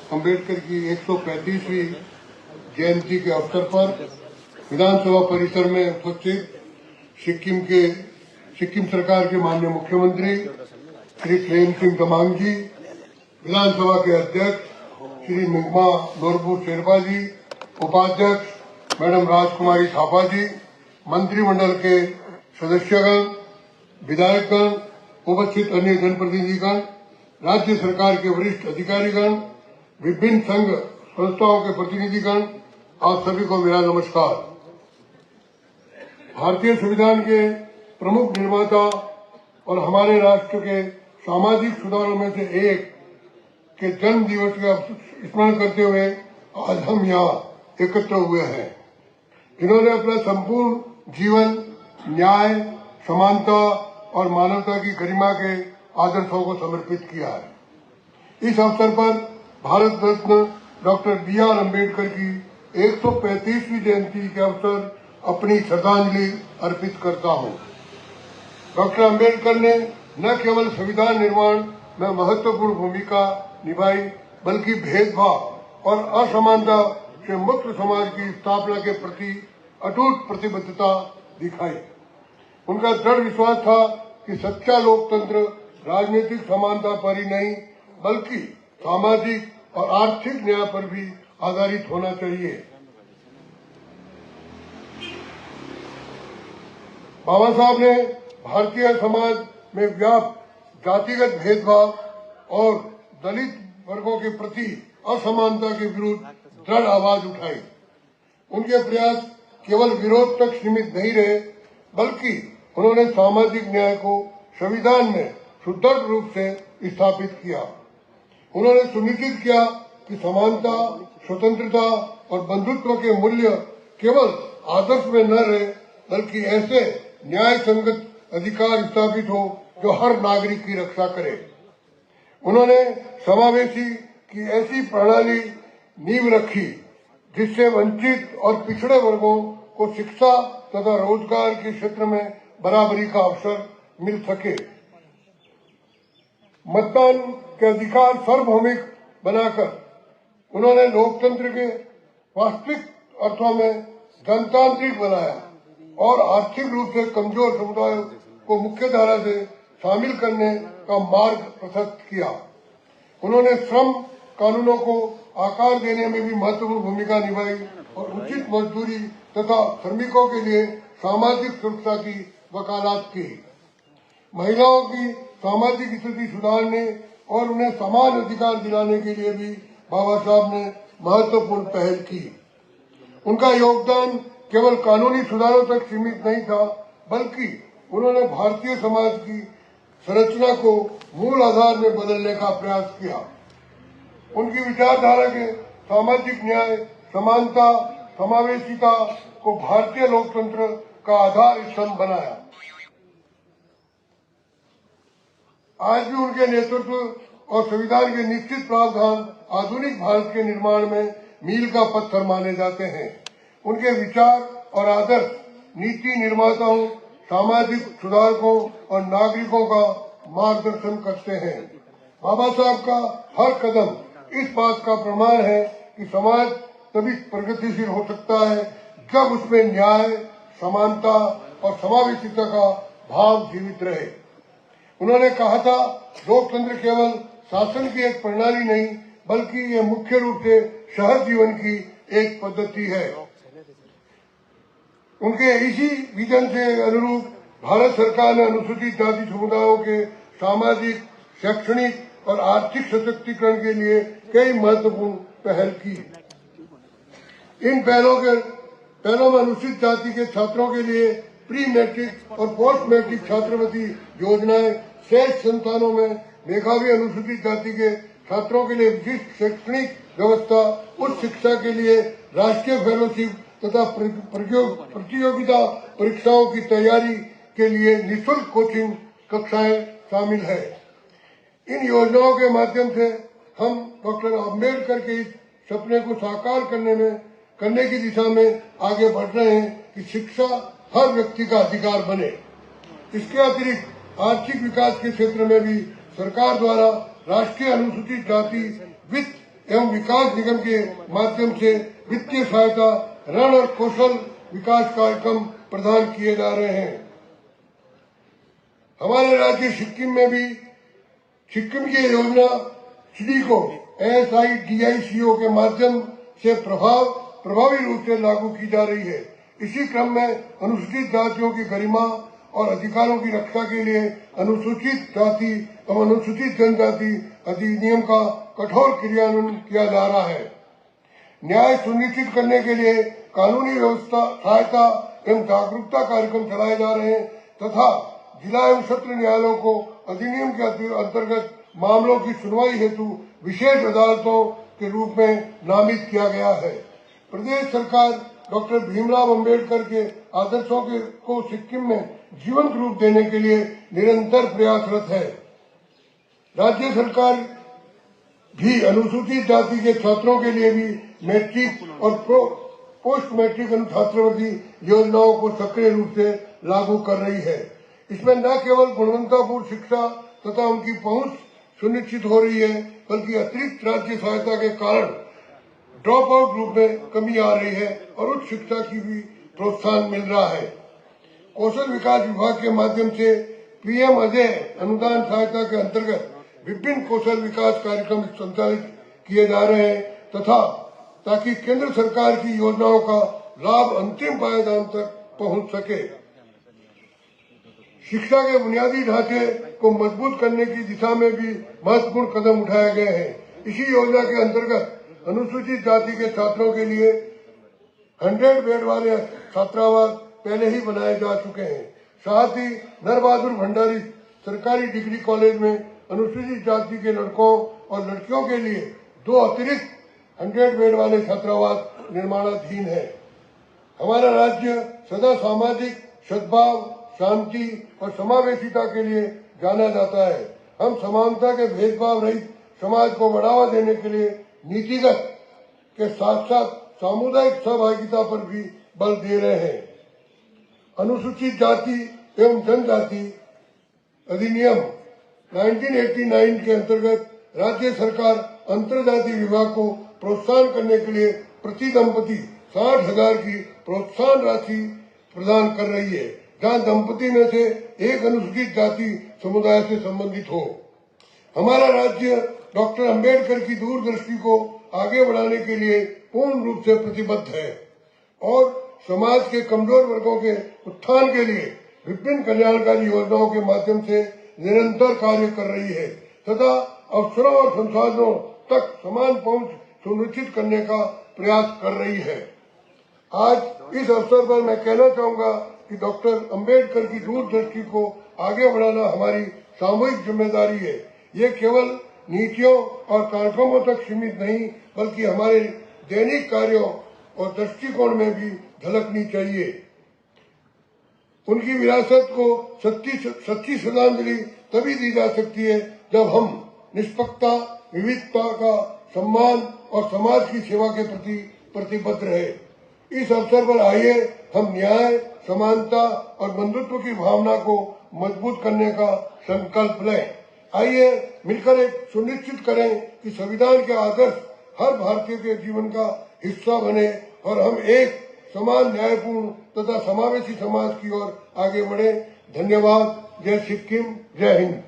अंबेडकर की 135वीं जयंती के अवसर पर विधानसभा परिसर में उपस्थित सिक्किम सरकार के माननीय मुख्यमंत्री श्री प्रेम सिंह तमांग जी, विधानसभा के अध्यक्ष श्री मिंगमा नोरबू शेरपा जी, उपाध्यक्ष मैडम राजकुमारी थापा जी, मंत्रिमंडल के सदस्यगण, विधायकगण, उपस्थित अन्य जनप्रतिनिधिगण, राज्य सरकार के वरिष्ठ अधिकारीगण, विभिन्न संघ संस्थाओं के प्रतिनिधिगण, आप सभी को मेरा नमस्कार। भारतीय संविधान के प्रमुख निर्माता और हमारे राष्ट्र के सामाजिक सुधारों में से एक के जन्म दिवस का स्मरण करते हुए आज हम यहाँ एकत्र हुए हैं, जिन्होंने अपना संपूर्ण जीवन न्याय, समानता और मानवता की गरिमा के आदर्शों को समर्पित किया है। इस अवसर पर भारत रत्न डॉक्टर B.R. अम्बेडकर की 135वीं जयंती के अवसर अपनी श्रद्धांजलि अर्पित करता हूँ। डॉक्टर अम्बेडकर ने न केवल संविधान निर्माण में महत्वपूर्ण भूमिका निभाई, बल्कि भेदभाव और असमानता से मुक्त समाज की स्थापना के प्रति अटूट प्रतिबद्धता दिखाई। उनका दृढ़ विश्वास था कि सच्चा लोकतंत्र राजनीतिक समानता पर ही नहीं, बल्कि सामाजिक और आर्थिक न्याय पर भी आधारित होना चाहिए। बाबा साहब ने भारतीय समाज में व्याप्त जातिगत भेदभाव और दलित वर्गों के प्रति असमानता के विरुद्ध दृढ़ आवाज उठाई। उनके प्रयास केवल विरोध तक सीमित नहीं रहे, बल्कि उन्होंने सामाजिक न्याय को संविधान में सुदृढ़ रूप से स्थापित किया। उन्होंने सुनिश्चित किया कि समानता, स्वतंत्रता और बंधुत्व के मूल्य केवल आदर्श में न रहे, बल्कि ऐसे न्याय संगत अधिकार स्थापित हो जो हर नागरिक की रक्षा करे। उन्होंने समावेशी की ऐसी प्रणाली नींव रखी जिससे वंचित और पिछड़े वर्गों को शिक्षा तथा रोजगार के क्षेत्र में बराबरी का अवसर मिल सके। मतदान के अधिकार सार्वभौमिक बनाकर उन्होंने लोकतंत्र के वास्तविक अर्थों में जनतांत्रिक बनाया और आर्थिक रूप से कमजोर समुदायों को मुख्य धारा से शामिल करने का मार्ग प्रशस्त किया। उन्होंने श्रम कानूनों को आकार देने में भी महत्वपूर्ण भूमिका निभाई और उचित मजदूरी तथा श्रमिकों के लिए सामाजिक सुरक्षा की वकालत की। महिलाओं की सामाजिक स्थिति सुधारने और उन्हें समान अधिकार दिलाने के लिए भी बाबा साहब ने महत्वपूर्ण पहल की। उनका योगदान केवल कानूनी सुधारों तक सीमित नहीं था, बल्कि उन्होंने भारतीय समाज की संरचना को मूल आधार में बदलने का प्रयास किया। उनकी विचारधारा के सामाजिक न्याय, समानता, समावेशिता को भारतीय लोकतंत्र का आधार स्तंभ बनाया। आज भी उनके नेतृत्व और संविधान के निश्चित प्रावधान आधुनिक भारत के निर्माण में मील का पत्थर माने जाते हैं। उनके विचार और आदर्श नीति निर्माताओं, सामाजिक सुधारकों और नागरिकों का मार्गदर्शन करते हैं। बाबा साहब का हर कदम इस बात का प्रमाण है कि समाज तभी प्रगतिशील हो सकता है जब उसमें न्याय, समानता और समावेशिता का भाव जीवित रहे। उन्होंने कहा था, लोकतंत्र केवल शासन की एक प्रणाली नहीं, बल्कि ये मुख्य रूप से शहर जीवन की एक पद्धति है। उनके इसी विजन से अनुरूप भारत सरकार ने अनुसूचित जाति समुदायों के सामाजिक, शैक्षणिक और आर्थिक सशक्तिकरण के लिए कई महत्वपूर्ण पहल की। इन पहलों में अनुसूचित जाति के छात्रों के लिए प्री मैट्रिक और पोस्ट मैट्रिक छात्रवृत्ति योजनाएं, शेष संस्थानों में मेधावी अनुसूचित जाति के छात्रों के लिए विशिष्ट शैक्षणिक व्यवस्था, उच्च शिक्षा के लिए राष्ट्रीय फेलोशिप तथा प्रतियोगिता परीक्षाओं की तैयारी के लिए निःशुल्क कोचिंग कक्षाएं शामिल है। इन योजनाओं के माध्यम से हम डॉक्टर अम्बेडकर के इस सपने को साकार करने की दिशा में आगे बढ़ रहे हैं कि शिक्षा हर व्यक्ति का अधिकार बने। इसके अतिरिक्त आर्थिक विकास के क्षेत्र में भी सरकार द्वारा राष्ट्रीय अनुसूचित जाति वित्त एवं विकास निगम के माध्यम से वित्तीय सहायता, ऋण और कौशल विकास कार्यक्रम प्रदान किए जा रहे हैं। हमारे राज्य सिक्किम में भी सिक्किम की योजना सिडको SIDICO के माध्यम से प्रभावी रूप से लागू की जा रही है। इसी क्रम में अनुसूचित जातियों की गरिमा और अधिकारों की रक्षा के लिए अनुसूचित जाति एवं अनुसूचित जनजाति अधिनियम का कठोर क्रियान्वयन किया जा रहा है। न्याय सुनिश्चित करने के लिए कानूनी व्यवस्था सहायता एवं जागरूकता कार्यक्रम चलाए जा रहे हैं तथा जिला एवं सत्र न्यायालयों को अधिनियम के अंतर्गत मामलों की सुनवाई हेतु विशेष अदालतों के रूप में नामित किया गया है। प्रदेश सरकार डॉक्टर भीमराव अंबेडकर के आदर्शों को सिक्किम में जीवंत रूप देने के लिए निरंतर प्रयासरत है। राज्य सरकार भी अनुसूचित जाति के छात्रों के लिए भी मैट्रिक और पोस्ट मैट्रिक छात्रवृत्ति योजनाओं को सक्रिय रूप से लागू कर रही है। इसमें न केवल गुणवत्तापूर्ण शिक्षा तथा उनकी पहुंच सुनिश्चित हो रही है, बल्कि अतिरिक्त राज्य सहायता के कारण ड्रॉप आउट ग्रुप में कमी आ रही है और उच्च शिक्षा की भी प्रोत्साहन मिल रहा है। कौशल विकास विभाग के माध्यम से PM अजय अनुदान सहायता के अंतर्गत विभिन्न कौशल विकास कार्यक्रम संचालित किए जा रहे हैं तथा ताकि केंद्र सरकार की योजनाओं का लाभ अंतिम पायदान तक पहुंच सके। शिक्षा के बुनियादी ढांचे को मजबूत करने की दिशा में भी महत्वपूर्ण कदम उठाए गए हैं। इसी योजना के अंतर्गत अनुसूचित जाति के छात्रों के लिए 100 बेड वाले छात्रावास पहले ही बनाए जा चुके हैं। साथ ही नर बहादुर भंडारी सरकारी डिग्री कॉलेज में अनुसूचित जाति के लड़कों और लड़कियों के लिए 2 अतिरिक्त 100 बेड वाले छात्रावास निर्माणाधीन है। हमारा राज्य सदा सामाजिक सद्भाव, शांति और समावेशिता के लिए जाना जाता है। हम समानता के भेदभाव रहित समाज को बढ़ावा देने के लिए नीतिगत के साथ साथ सामुदायिक सहभागिता पर भी बल दे रहे हैं। अनुसूचित जाति एवं जनजाति अधिनियम 1989 के अंतर्गत राज्य सरकार अंतर्जातीय विभाग को प्रोत्साहन करने के लिए प्रति दंपति 60,000 की प्रोत्साहन राशि प्रदान कर रही है, जहां दंपति में से एक अनुसूचित जाति समुदाय से संबंधित हो। हमारा राज्य डॉक्टर अंबेडकर की दूरदृष्टि को आगे बढ़ाने के लिए पूर्ण रूप से प्रतिबद्ध है और समाज के कमजोर वर्गों के उत्थान के लिए विभिन्न कल्याणकारी योजनाओं के माध्यम से निरंतर कार्य कर रही है तथा अवसरों और संसाधनों तक समान पहुंच सुनिश्चित करने का प्रयास कर रही है। आज इस अवसर पर मैं कहना चाहूंगा कि डॉक्टर अंबेडकर की दूरदृष्टि को आगे बढ़ाना हमारी सामूहिक जिम्मेदारी है। ये केवल नीतियों और कार्यक्रमों तक सीमित नहीं, बल्कि हमारे दैनिक कार्यों और दृष्टिकोण में भी झलकनी चाहिए। उनकी विरासत को सच्ची श्रद्धांजलि तभी दी जा सकती है जब हम निष्पक्षता, विविधता का सम्मान और समाज की सेवा के प्रति प्रतिबद्ध रहे। इस अवसर पर आइए हम न्याय, समानता और बंधुत्व की भावना को मजबूत करने का संकल्प लें। आइए मिलकर एक सुनिश्चित करें कि संविधान के आदर्श हर भारतीय के जीवन का हिस्सा बने और हम एक समान, न्यायपूर्ण तथा समावेशी समाज की ओर आगे बढ़े। धन्यवाद। जय सिक्किम, जय हिंद।